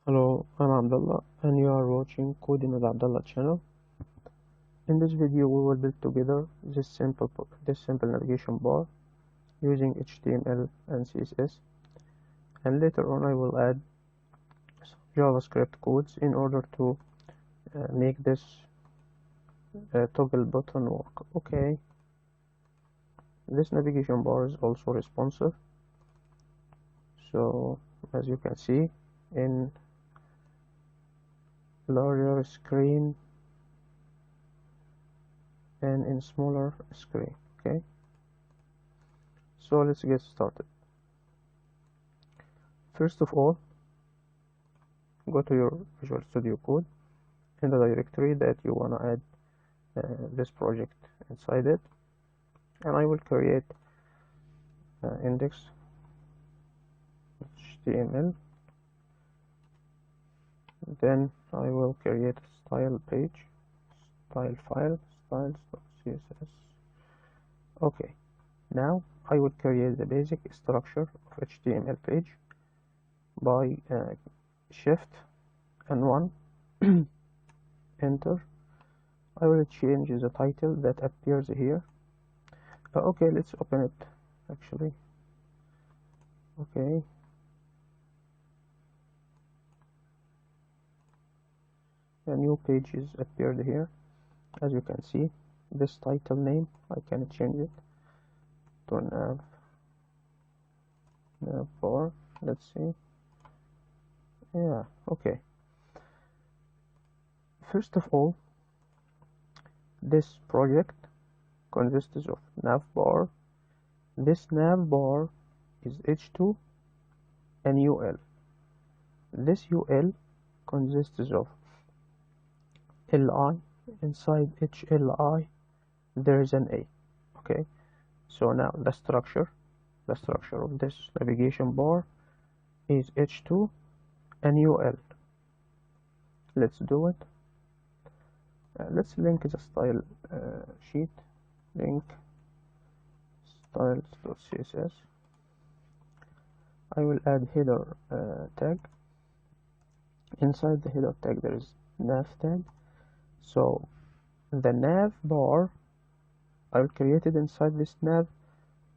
Hello, I'm Abdullah and you are watching Coding with Abdullah channel. In this video we will build together this simple navigation bar using HTML and CSS, and later on I will add JavaScript codes in order to make this toggle button work. Okay, this navigation bar is also responsive, so as you can see in larger screen and in smaller screen. Okay, so let's get started. First of all, go to your Visual Studio Code in the directory that you want to add this project inside it, and I will create index HTML. Then I will create a style page, style file, styles.css. Okay, now I will create the basic structure of HTML page by shift and 1 enter. I will change the title that appears here. Okay, let's open it actually. Okay, a new page is appeared here. As you can see, this title name I can change it to Navbar. Let's see. Yeah, okay. First of all, this project consists of navbar. This navbar is h2 and ul. This ul consists of li. Inside each li there is an a. Okay, so now the structure of this navigation bar is h2 and ul. Let's do it. Let's link the style sheet, link styles.css. I will add header tag. Inside the header tag there is nav tag, so the nav bar I will create it inside this nav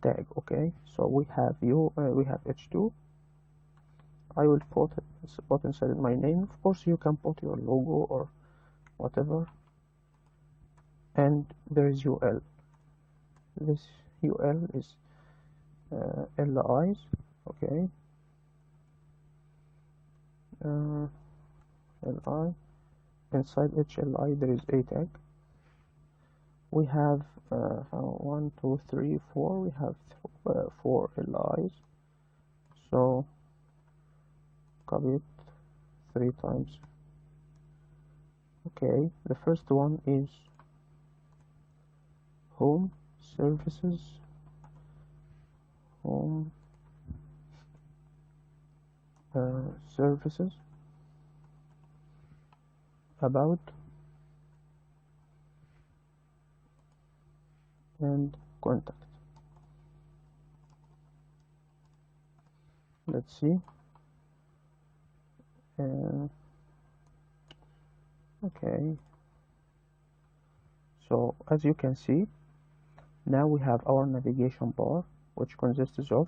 tag. Okay, so we have h2. I will put inside my name. Of course you can put your logo or whatever, and there is ul. This ul is li's. Okay, li. Inside each li there is a tag. We have 1 2 3 4. We have 4 li's, so copy it 3 times. Okay, the first one is home services, home services, about, and contact. Let's see. Okay, so as you can see, now we have our navigation bar, which consists of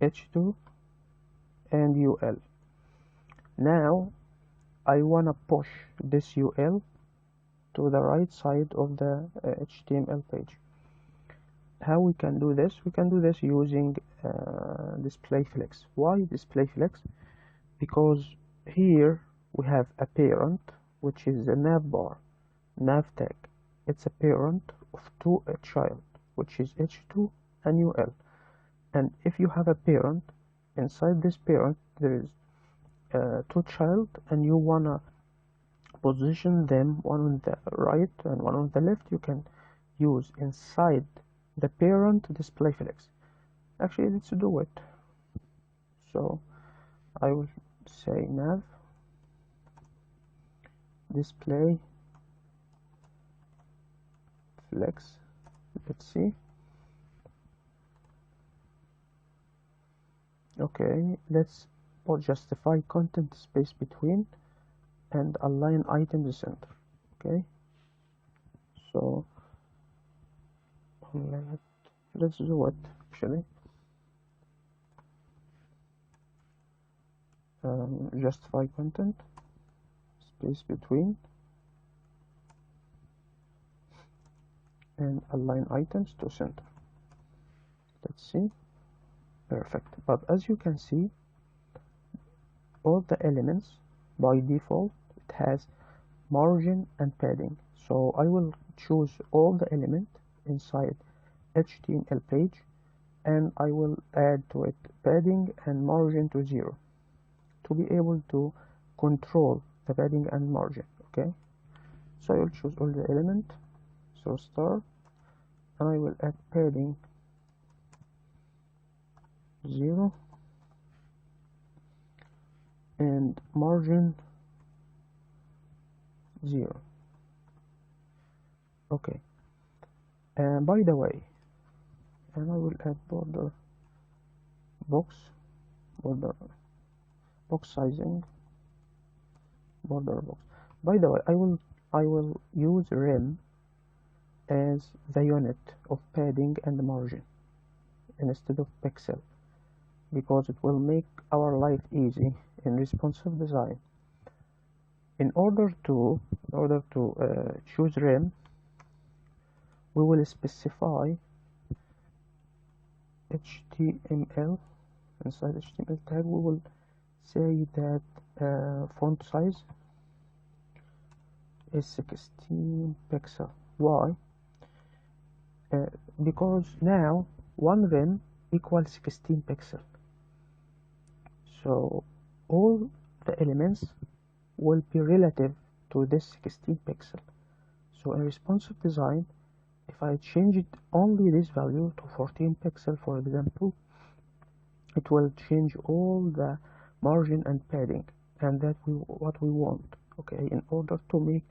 h2 and ul. Now I want to push this ul to the right side of the HTML page. How we can do this? We can do this using display flex. Why display flex? Because here we have a parent, which is a navbar, nav tag. It's a parent of a child, which is h2 and ul. And if you have a parent, inside this parent there is 2 child, and you wanna position them, one on the right and one on the left, you can use inside the parent display flex. Actually, let's do it. So I will say nav display flex. Let's see. Okay, let's or justify content space between and align items center. Okay, so let's do it actually. Justify content space between and align items to center. Let's see. Perfect. But as you can see, all the elements by default it has margin and padding. So I will choose all the element inside HTML page, and I will add to it padding and margin to 0 to be able to control the padding and margin. Okay, so I will choose all the element, so star, and I will add padding 0 and margin 0. Okay, and by the way, and I will add border box sizing, border box. By the way, I will use rem as the unit of padding and margin instead of pixel, because it will make our life easy in responsive design. In order to choose rem, we will specify HTML. Inside HTML tag, we will say that font size is 16 pixel. Why? Because now one rem equals 16 pixel. So all the elements will be relative to this 16 pixel. So in responsive design, if I change it only this value to 14 pixel, for example, it will change all the margin and padding, and that what we want. Okay, in order to make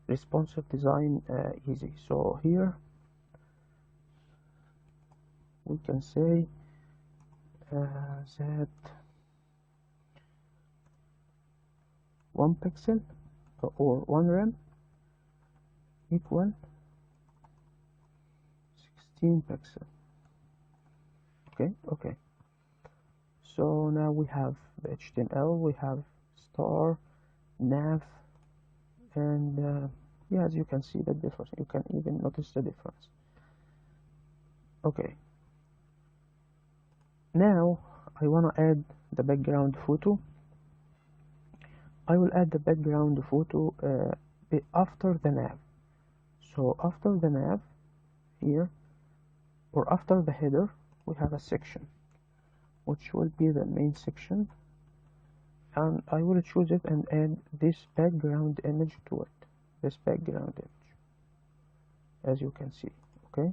responsive design easy. So here we can say that 1 pixel or 1 rem equal 16 pixel. Okay, so now we have the HTML, we have star, nav, and yeah, as you can see the difference, you can even notice the difference. Okay, now I want to add the background photo. I will add the background photo after the nav. So after the nav here, or after the header, we have a section which will be the main section, and I will choose it and add this background image to it, this background image, as you can see. Okay,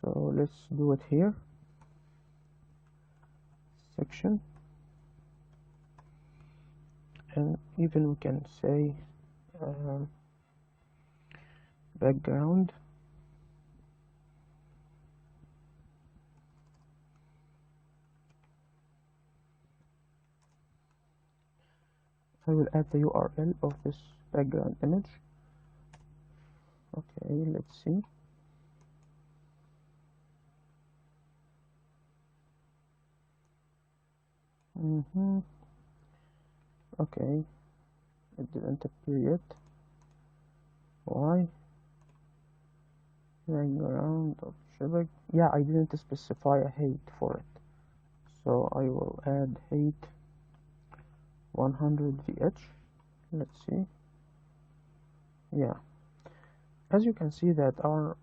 so let's do it here. Section, and even we can say background I will add the URL of this background image. Okay, let's see. Okay, it didn't appear yet. Why? Background of Shebag. Yeah, I didn't specify a height for it, so I will add height 100 VH. Let's see. Yeah, as you can see that our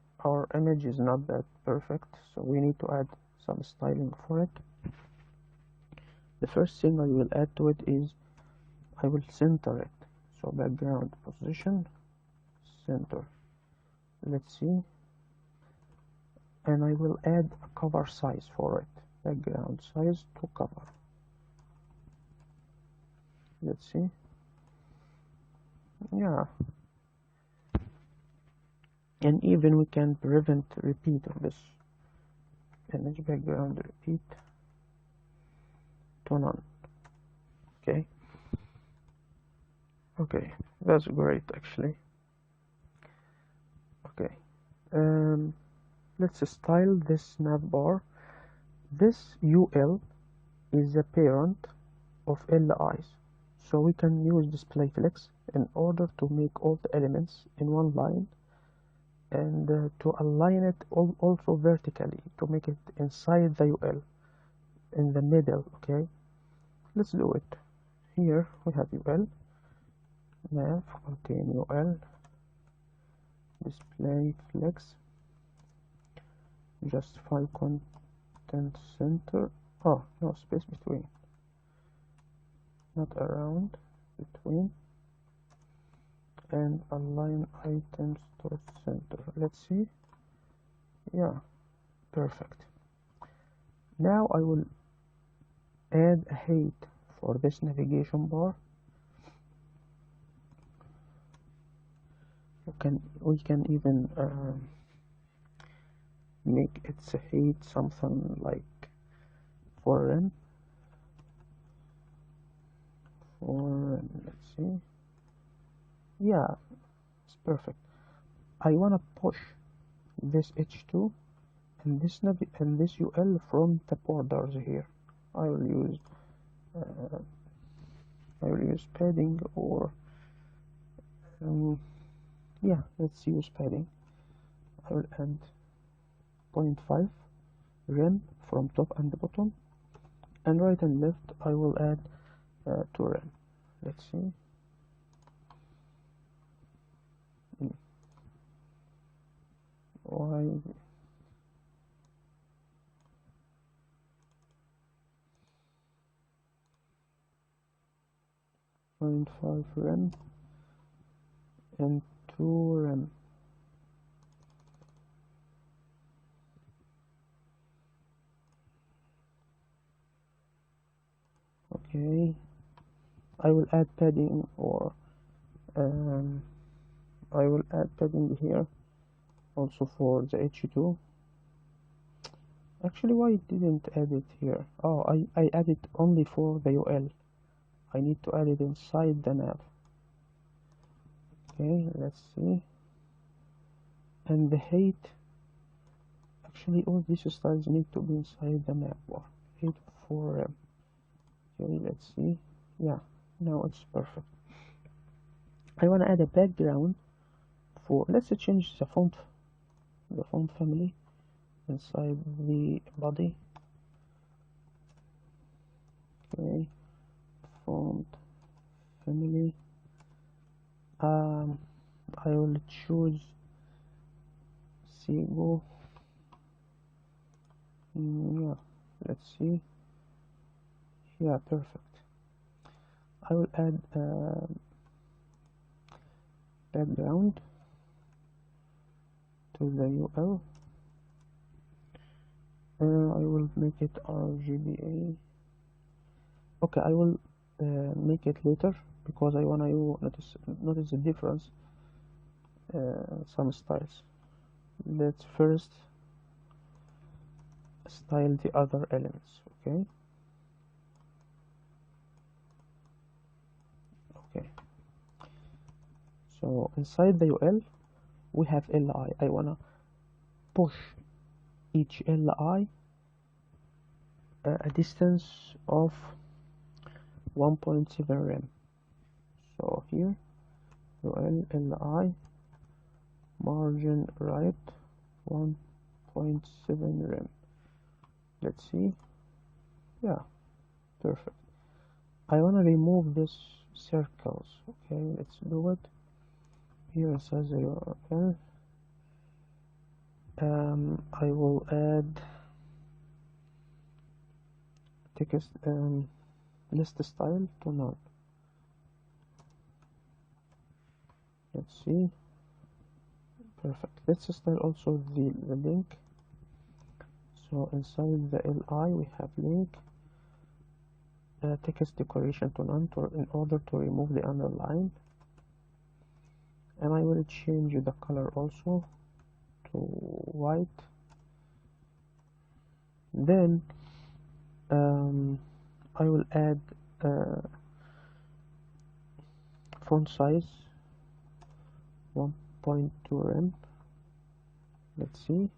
image is not that perfect, so we need to add some styling for it. The first thing I will add to it is I will center it. So background position, center. Let's see. And I will add a cover size for it. Background size to cover. Let's see. Yeah. And even we can prevent repeat of this image. Background repeat. to none. Okay, that's great actually. Okay, let's style this navbar. This UL is a parent of LIs, so we can use display flex in order to make all the elements in one line, and to align it also vertically to make it inside the UL in the middle. Okay, let's do it. Here we have UL, nav contain UL, display flex, justify content center. Oh, no space between, not around, between, and align items to center. Let's see. Yeah, perfect. Now I will add a height for this navigation bar. We can even make its height something like 4 rem. Let's see. Yeah, it's perfect. I wanna push this H2 and this UL from the borders here. I will use padding, or yeah, let's use padding. I will add 0.5 rem from top and bottom, and right and left I will add 2 rem. Let's see. Why? 0.5 rem and 2 rem. Okay, I will add padding, or I will add padding here also for the H2. Actually, why didn't add it here? Oh, I added only for the UL. I need to add it inside the nav. Okay, let's see. And the height, actually all these styles need to be inside the navbar. Height for okay, let's see. Yeah, now it's perfect. I want to add a background for, let's change the font family inside the body. Okay, font family. I will choose Sigo. Yeah, let's see. Yeah, perfect. I will add background to the UL. I will make it RGBA. Okay, I will make it later because I want to notice the difference. Some styles. Let's first style the other elements. Okay. So inside the UL we have LI. I wanna push each LI a distance of 1.7 rem. So here UL LI margin right 1.7 rem. Let's see. Yeah, perfect. I want to remove this circles. Okay, let's do it. Here it says URL. I will add text list style to none. Let's see. Perfect. Let's style also the link. So inside the LI we have link, text decoration to none in order to remove the underline, and I will change the color also to white. Then I will add font size 1.2 rem. Let's see.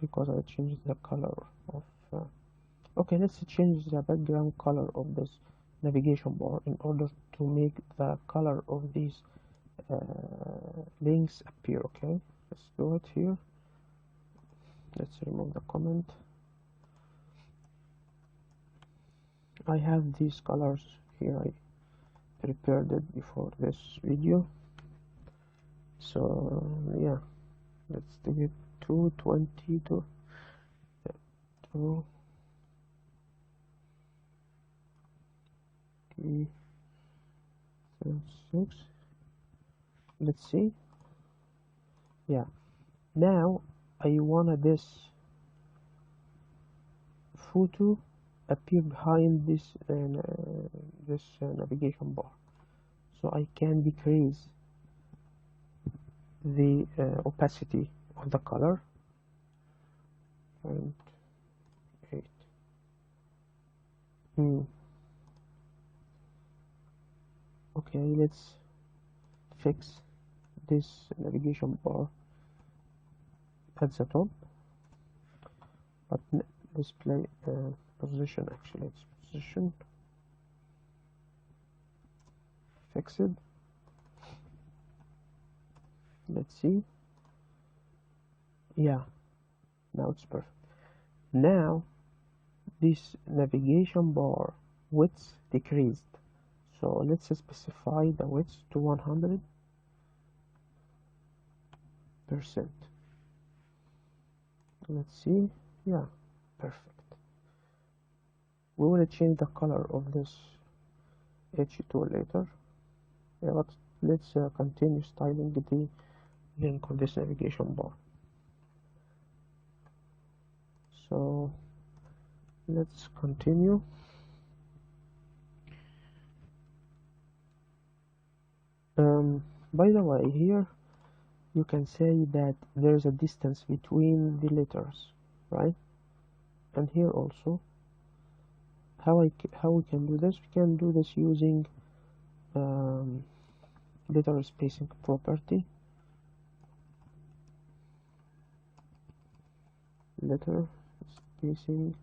Because I changed the color of okay, let's change the background color of this navigation bar in order to make the color of these links appear. Okay, let's do it here. Let's remove the comment. I have these colors here. I prepared it before this video, so yeah, let's take it to 20 to 3, 6. Let's see. Yeah, now I wanna this photo appear behind this navigation bar, so I can decrease the opacity of the color. 0.8. Okay, let's fix this navigation bar at the top, but display position, actually it's position. Fix it. Let's see. Yeah, now it's perfect. Now this navigation bar width decreased, so let's specify the width to 100%. Let's see. Yeah, perfect. We will change the color of this H2 later. Yeah, but let's continue styling the link of this navigation bar. So let's continue. By the way, here you can say that there is a distance between the letters, right? And here also, how we can do this? We can do this using letter spacing property. Letter spacing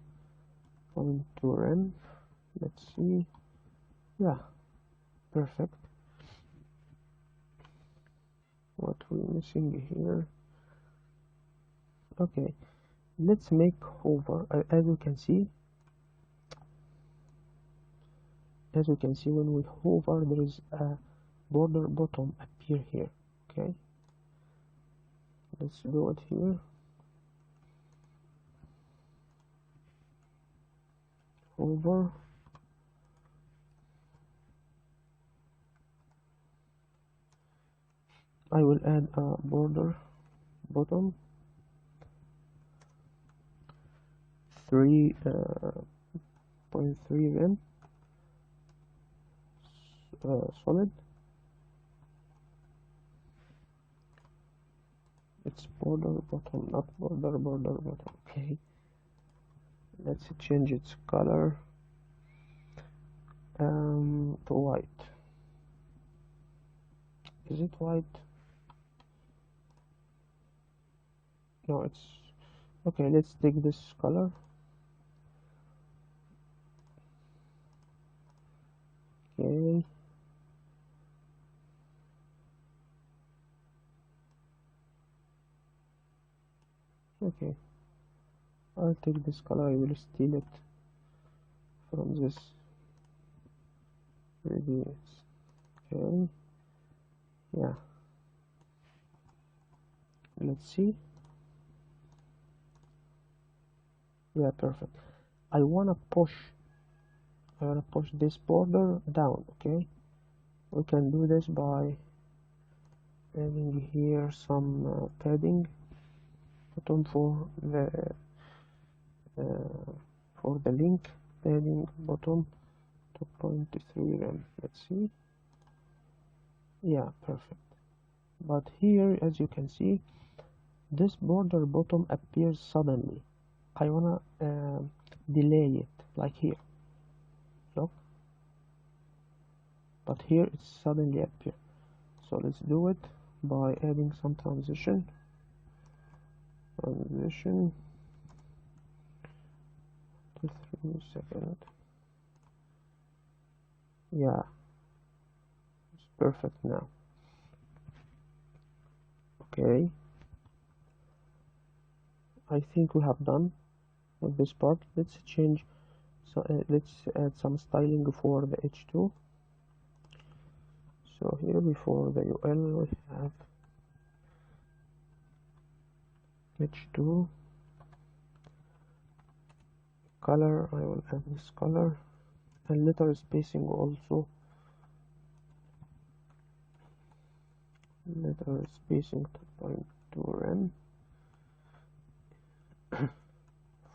0.2 rem. Let's see. Yeah, perfect. What we're missing here? Okay, let's make hover. As you can see, when we hover, there is a border bottom appear here. Okay, let's do it here. Hover. I will add a border bottom 3.3 rem solid. It's border bottom, not border bottom. Okay, let's change its color to white. Is it white? No, it's okay. Let's take this color. Okay, okay, I'll take this color. I will steal it from this reviews. Okay, yeah, let's see. Yeah, perfect. I wanna push this border down. Okay, we can do this by adding here some padding button for the link. Padding bottom 2.3 rem. Let's see. Yeah, perfect. But here, as you can see, this border bottom appears suddenly. I wanna delay it, like here, look, but here it suddenly appears. So let's do it by adding some transition 3 seconds. Yeah, it's perfect now. Okay, I think we have done with this part. Let's change, so let's add some styling for the h2. So here before the UL we have h2 color. I will add this color, and letter spacing also, letter spacing 2.2 rem.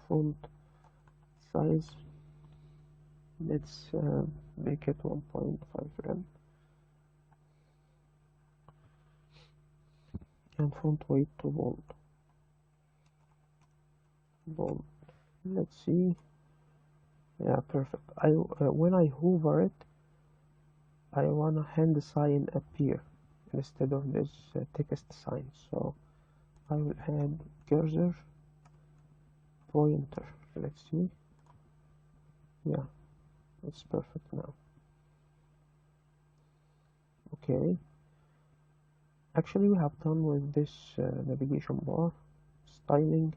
Font size, let's make it 1.5 rem, and font weight to bold. Let's see. Yeah, perfect. When I hover it, I wanna hand sign appear instead of this text sign, so I will add cursor pointer. Let's see. Yeah, it's perfect now. Okay, actually we have done with this navigation bar styling.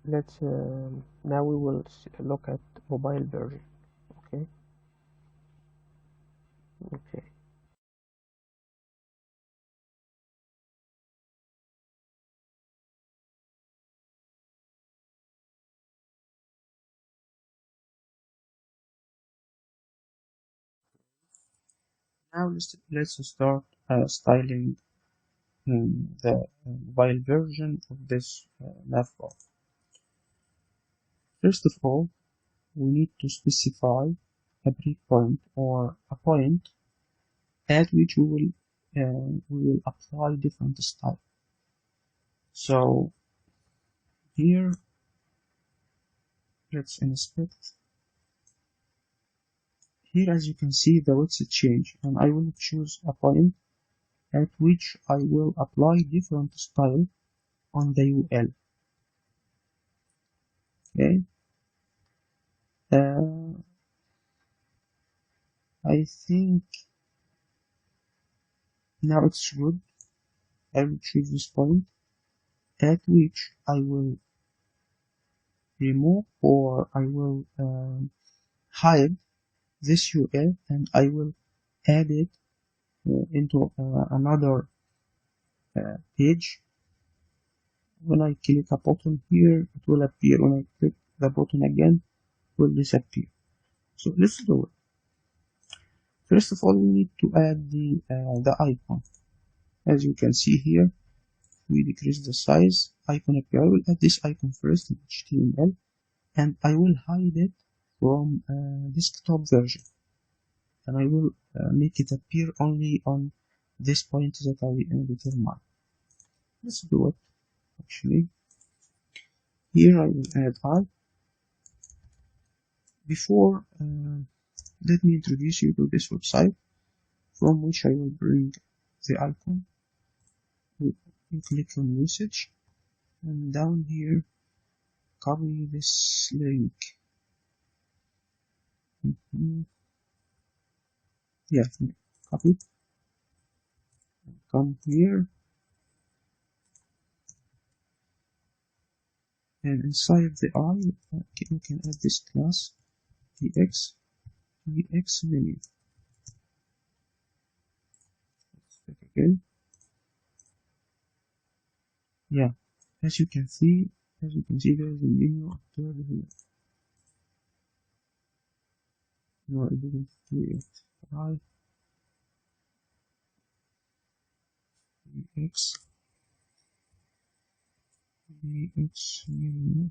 Let's now we will look at mobile version. Okay. Now let's start styling the mobile version of this navbar. First of all, we need to specify a breakpoint or a point at which we will apply different style. So here, let's inspect. Here, as you can see, the width change, and I will choose a point at which I will apply different style on the UL. Okay. I think now it's good. I will choose this point at which I will remove, or I will hide this UL, and I will add it into another page. When I click a button here, it will appear. When I click the button again, it will disappear. So let's do it. First of all, we need to add the icon. As you can see here, we decrease the size. Icon appear. I will add this icon first in HTML, and I will hide it from desktop version, and I will make it appear only on this point that I determine. Let's do it. Actually, here I will add I. Before, let me introduce you to this website from which I will bring the icon. You click on usage, and down here copy this link. Yeah, copy, come here, and inside the I we can add this class dx menu. Okay. Yeah, as you can see there is a menu appeared here. No, I didn't do it. I dx menu.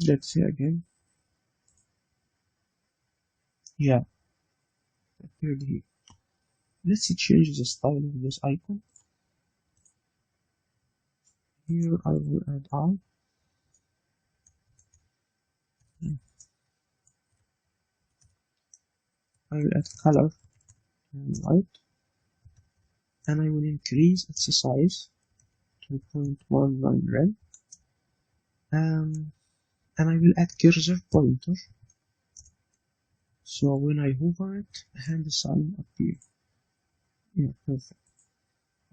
Let's see again. Yeah, appeared here. Let's change the style of this icon. Here I will add I. I will add color white, and I will increase its size to 0.11 rem, and I will add cursor pointer, so when I hover it, a hand sign appears. Yeah, perfect.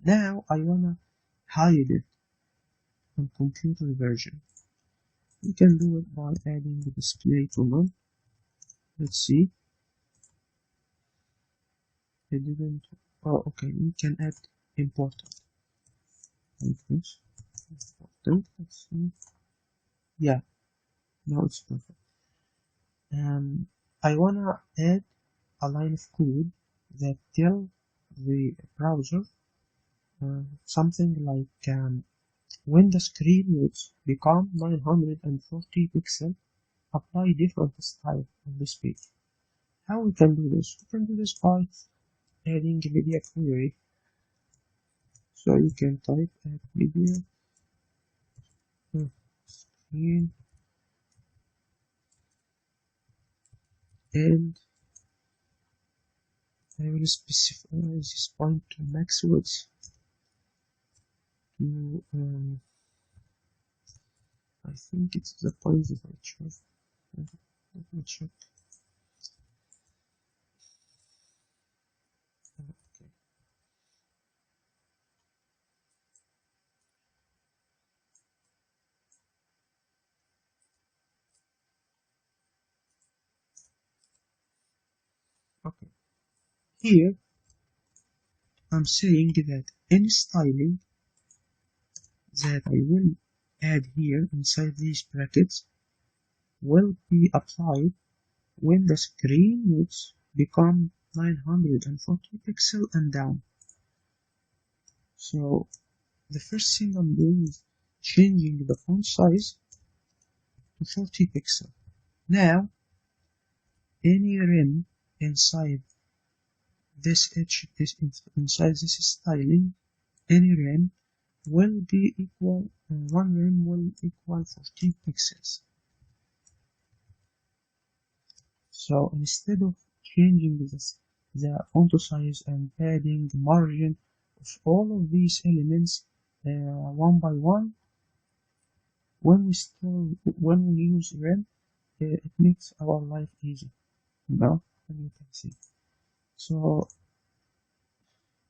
Now I wanna hide it on computer version. You can do it by adding the display command. Let's see. It didn't. Oh, okay. We can add important. Like this. Important. Let's see. Yeah. Now it's perfect. I wanna add a line of code that tell the browser something like when the screen width become 940 pixels, apply different style on this page. How we can do this? We can do this by adding a media query. So you can type add media screen, and I will specify this point to max width to I think it's the point that I chose. Let me check. Okay. Okay. Here I'm saying that any styling that I will add here inside these brackets will be applied when the screen width become 940 pixels and down. So the first thing I'm doing is changing the font size to 40 pixels. Now any rim inside this edge, inside this styling, any rim will be equal, one rim will equal 14 pixels. So instead of changing the font size and adding margin of all of these elements one by one, when we use rim, it makes our life easy, as you can see. So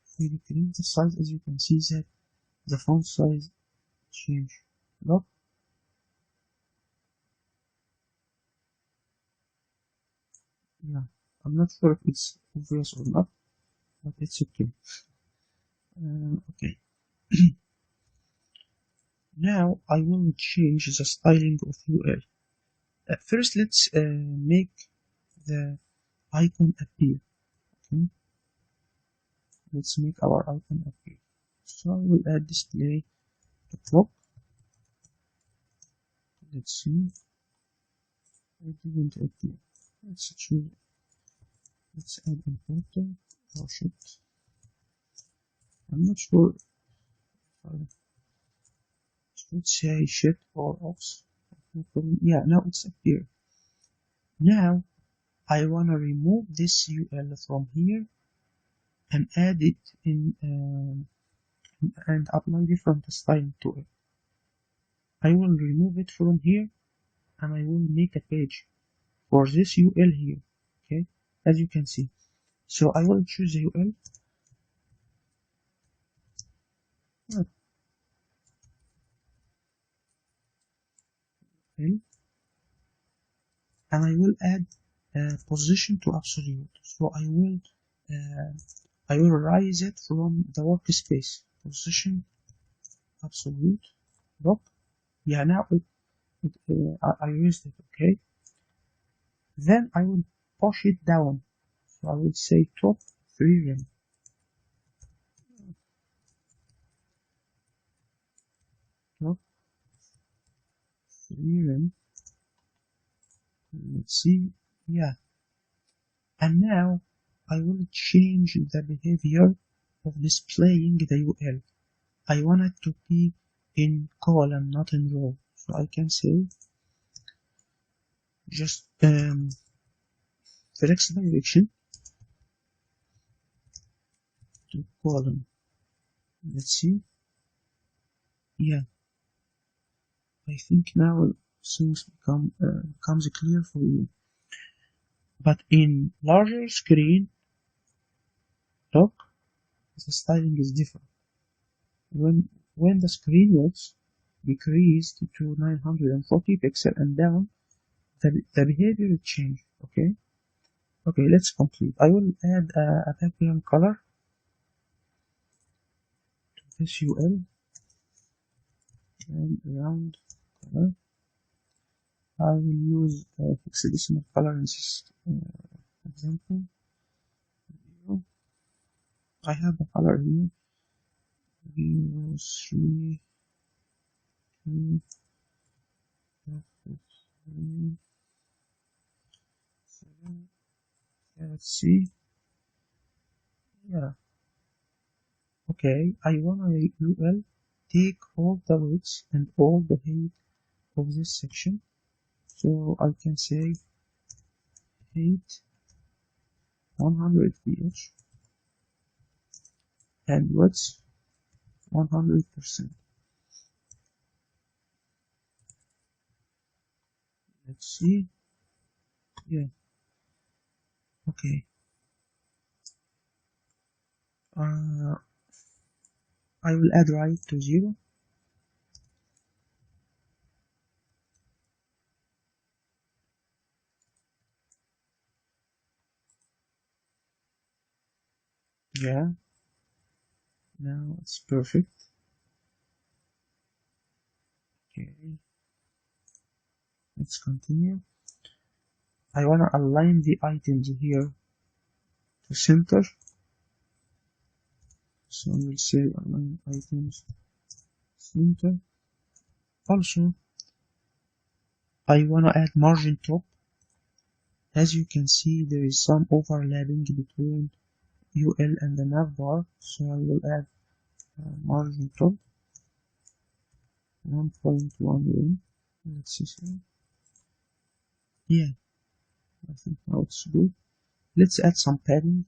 if we decrease the size, as you can see that the font size change. Look. Yeah, I'm not sure if it's obvious or not, but it's okay. Okay. Now I will change the styling of UL. First, let's make the icon appear. Okay. Let's make our icon appear. So I will add display to clock. Let's see. It didn't appear. Let's choose. Let's add important. Oh shit. I'm not sure. Let's say shit or ox. Yeah, now it's appear. Now I wanna remove this UL from here and add it in and apply different style to it. I will remove it from here and I will make a page for this UL here. Okay, as you can see. So I will choose the UL. Okay. And I will add position to absolute. So I will raise it from the workspace. Position absolute. Look. Yeah, now I used it. Okay. Then I will push it down. So I will say top 3 rim. Top 3 rim. Let's see. Yeah. And now I will change the behavior of displaying the UL. I want it to be in column, not in row. So I can say just flex direction to column. Let's see. Yeah, I think now things becomes clear for you. But in larger screen, look, the styling is different. When the screen width decreased to 940 pixels and down, the behavior will change. Okay, let's complete. I will add a background color to this UL and round color. I will use hexadecimal color in this example. I have the color here. 0, 3, 2, 3, 7. Yeah, let's see. Yeah. Okay, I want a UL take all the width and all the height of this section. So I can say height 100 pH and width 100%. Let's see. Yeah. Okay. I will add right to 0. Yeah. Now it's perfect. Okay. Let's continue. I want to align the items here to center. So I will say align items center. Also, I want to add margin top. As you can see, there is some overlapping between UL and the navbar, so I will add margin top 1.1 rem. Let's see. Yeah, I think now it's good. Let's add some padding.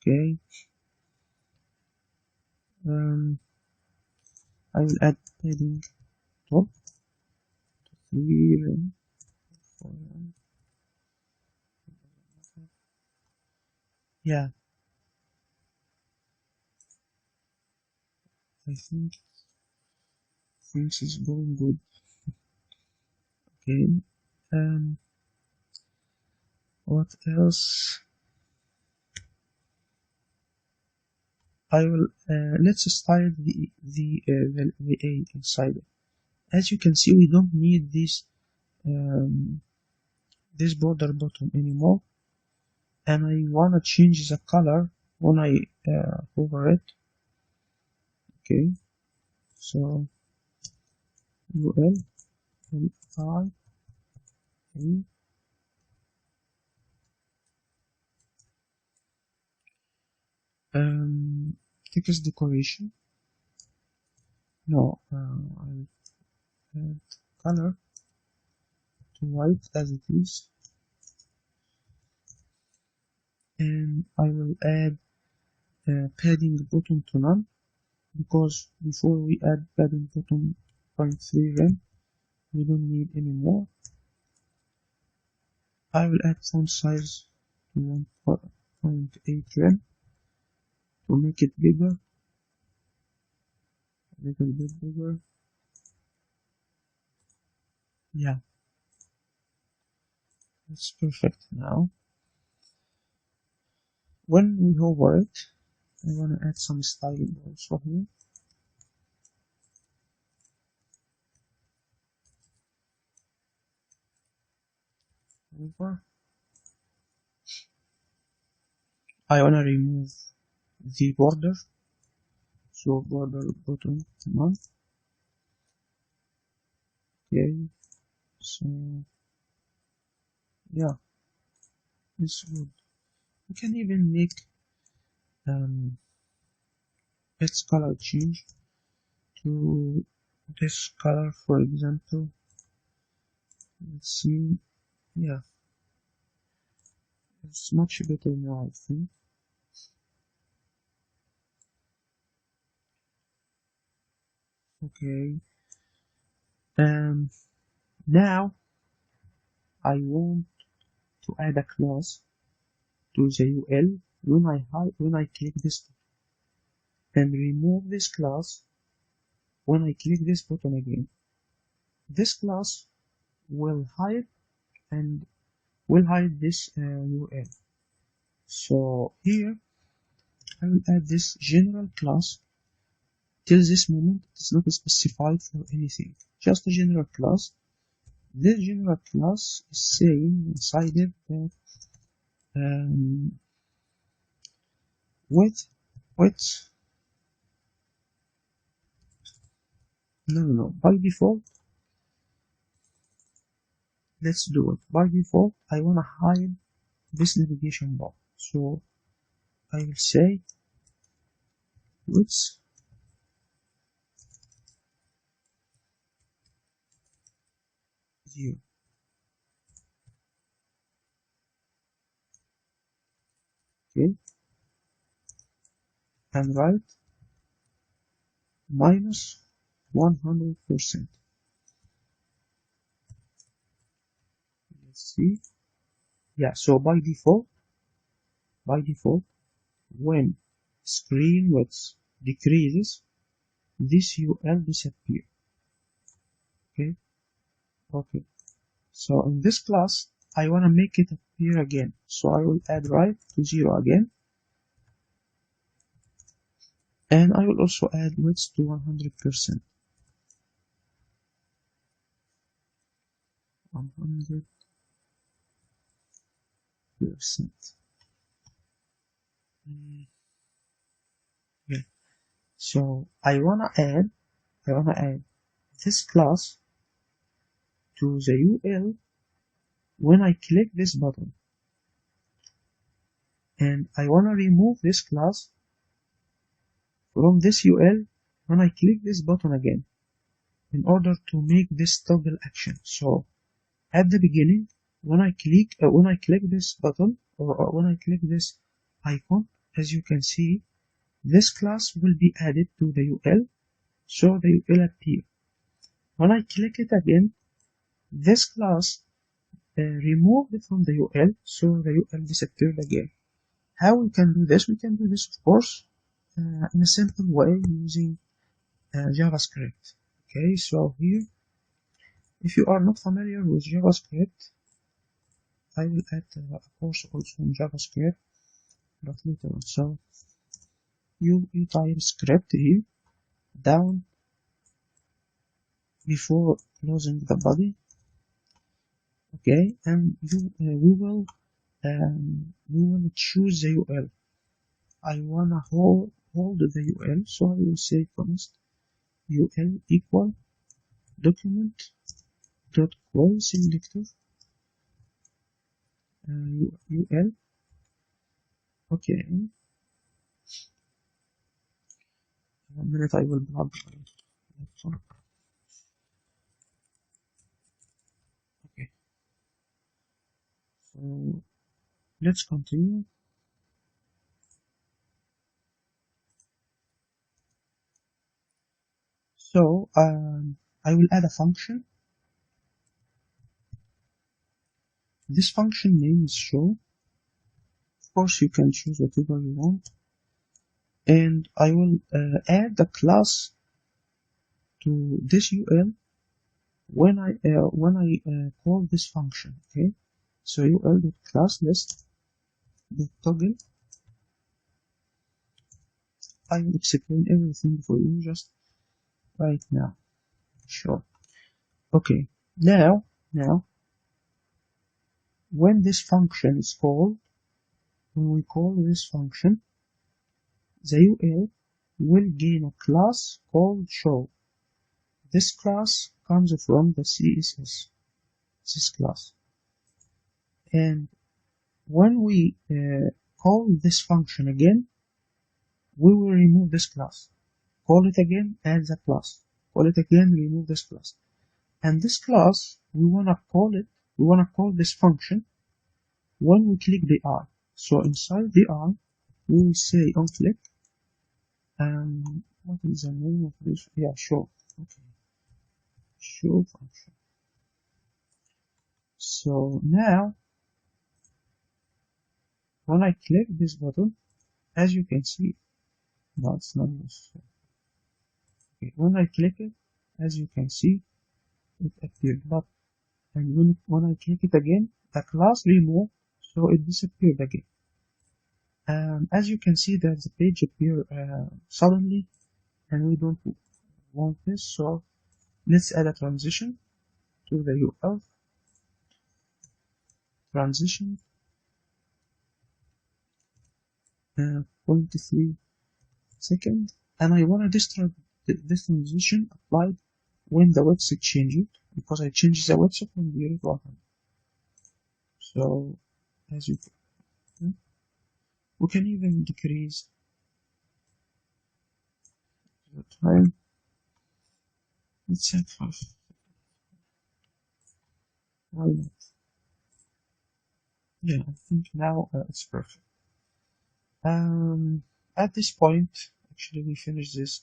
Okay. I will add padding top to 3 rem. 4 rem. Yeah. I think things is going good. Okay. What else? I will let's style the VA inside it. As you can see, we don't need this border button anymore, and I wanna change the color when I hover it. Okay, so UL I A text decoration. No, I'll add color to white as it is, and I will add padding button to none, because before we add padding button 0.3 rem, we don't need any more. I will add font size to 1.8 rem to make it bigger, a little bit bigger. Yeah, that's perfect now. When we hover it, I want to add some styling also here. Hover. I want to remove the border, so border button none. Okay, so yeah, it's good. You can even make its color change to this color, for example. Let's see. Yeah, it's much better now, I think. Okay. Now I want to add a class to the UL when I click this and remove this class when I click this button again. This class will hide this UL. So here I will add this general class. Till this moment it's not specified for anything, just a general class. This general class is saying inside it that width no, by default, let's do it. By default I want to hide this navigation bar, so I will say width 0. Okay, and write minus 100%. Let's see. Yeah, so by default, when screen width decreases, this UL disappears. Okay. So in this class, I want to make it appear again. So I will add right to 0 again. And I will also add width to 100%. 100%. Okay. So I wanna add this class to the UL when I click this button, and I wanna remove this class from this UL when I click this button again, in order to make this toggle action. So at the beginning, when I click this button, or when I click this icon, as you can see, this class will be added to the UL, so the UL appear. When I click it again, this class removed from the UL, so the UL disappeared again. How we can do this? We can do this, of course, in a simple way using JavaScript. Okay, so here, if you are not familiar with JavaScript, I will add a course also in JavaScript, but later on. So you type script here down before closing the body. Okay, and we will choose the UL. I wanna hold the UL, so I will say const UL equal document dot call selector UL. Okay, 1 minute, I will plug my laptop. Okay, so let's continue. So I will add a function. This function name is show. Of course, you can choose whatever you want. And I will add the class to this UL when I call this function. Okay, so UL.class list toggle. I will explain everything for you just right now. Sure. Okay, now when this function is called, when we call this function, the UL will gain a class called show. This class comes from the CSS, this class. And when we call this function again, we will remove this class call it again, add the class, call it again, remove this class. And this class, we want to call this function when we click the eye. So inside the eye, we will say on click, what is the name of this? Yeah, show. Okay, show function. So now, when I click this button, as you can see, no, it's not necessary. Okay, when I click it, as you can see, it appeared, but and when I click it again, the class removed, so it disappeared again. As you can see that the page appeared suddenly, and we don't want this, so let's add a transition to the UL. Transition 0.3 second, and I want this transition applied when the website changes, because I changed the website from 0 to 100. So as you can, we can even decrease the time. Let's set 5. Why not? Yeah, I think now it's perfect. At this point, actually, we finish this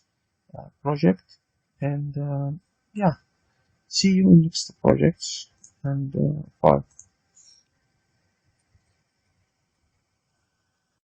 project, and yeah, see you in next projects, and bye.